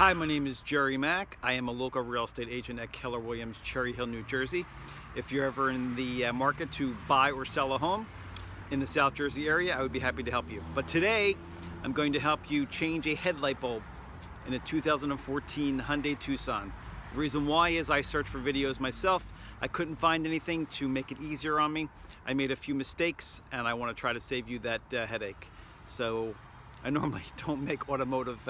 Hi, my name is Jerry Mack. I am a local real estate agent at Keller Williams, Cherry Hill, New Jersey. If you're ever in the market to buy or sell a home in the South Jersey area, I would be happy to help you. But today, I'm going to help you change a headlight bulb in a 2014 Hyundai Tucson. The reason why is I searched for videos myself. I couldn't find anything to make it easier on me. I made a few mistakes and I want to try to save you that headache. So I normally don't make automotive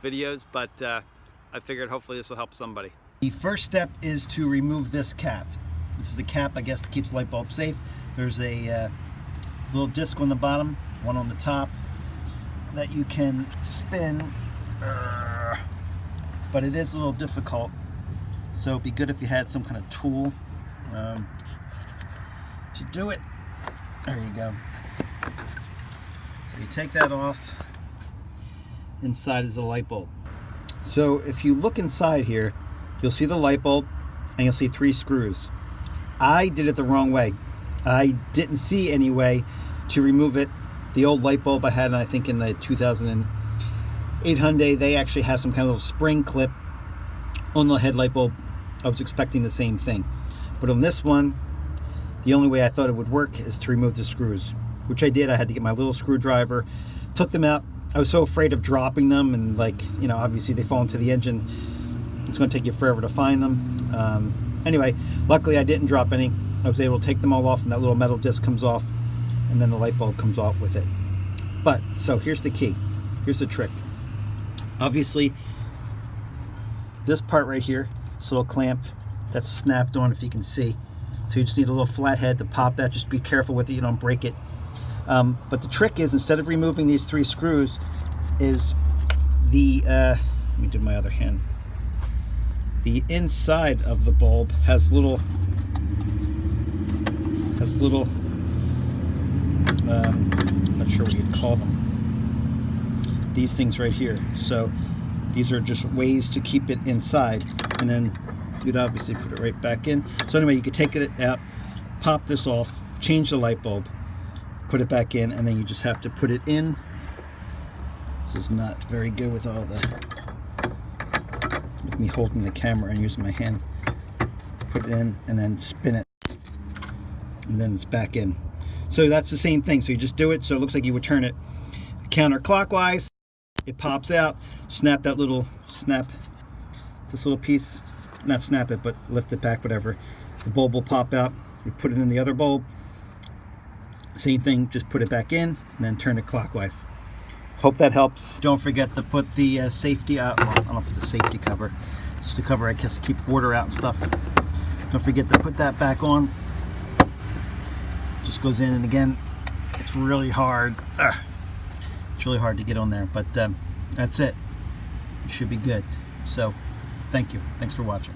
videos, but I figured hopefully this will help somebody. The first step is to remove this cap. This is a cap, I guess, that keeps the light bulb safe. There's a little disc on the bottom, one on the top, that you can spin, but it is a little difficult. So it'd be good if you had some kind of tool to do it. There you go. So you take that off. Inside is the light bulb. So if you look inside here, you'll see the light bulb and you'll see 3 screws. I did it the wrong way. I didn't see any way to remove it. The old light bulb I had, I think in the 2008 Hyundai, they actually have some kind of little spring clip on the headlight bulb. I was expecting the same thing. But on this one, the only way I thought it would work is to remove the screws, which I did. I had to get my little screwdriver, took them out. I was so afraid of dropping them, and obviously they fall into the engine. It's going to take you forever to find them. Anyway, luckily I didn't drop any. I was able to take them all off, and that little metal disc comes off, and then the light bulb comes off with it. But, so here's the key. Here's the trick. Obviously, this part right here, this little clamp, that's snapped on, if you can see. So you just need a little flat head to pop that. Just be careful with it, you don't break it. But the trick is, instead of removing these 3 screws, is the, let me do my other hand. The inside of the bulb has little, I'm not sure what you'd call them. These things right here. So these are just ways to keep it inside, and then you'd obviously put it right back in. So anyway, you could take it out, pop this off, change the light bulb, put it back in, and then you just have to put it in. This is not very good with all with me holding the camera and using my hand. Put it in and then spin it, and then it's back in. So that's the same thing. So you just do it so it looks like you would turn it counterclockwise. It pops out. Snap that little this little piece, not snap it, but lift it back, whatever. The bulb will pop out. You put it in the other bulb. Same thing, just put it back in and then turn it clockwise. Hope that helps. Don't forget to put the safety out. Well, I don't know if it's a safety cover, just to cover, I guess, keep water out and stuff. Don't forget to put that back on. Just goes in, and again, it's really hard. It's really hard to get on there, but that's it. It should be good. So, thank you. Thanks for watching.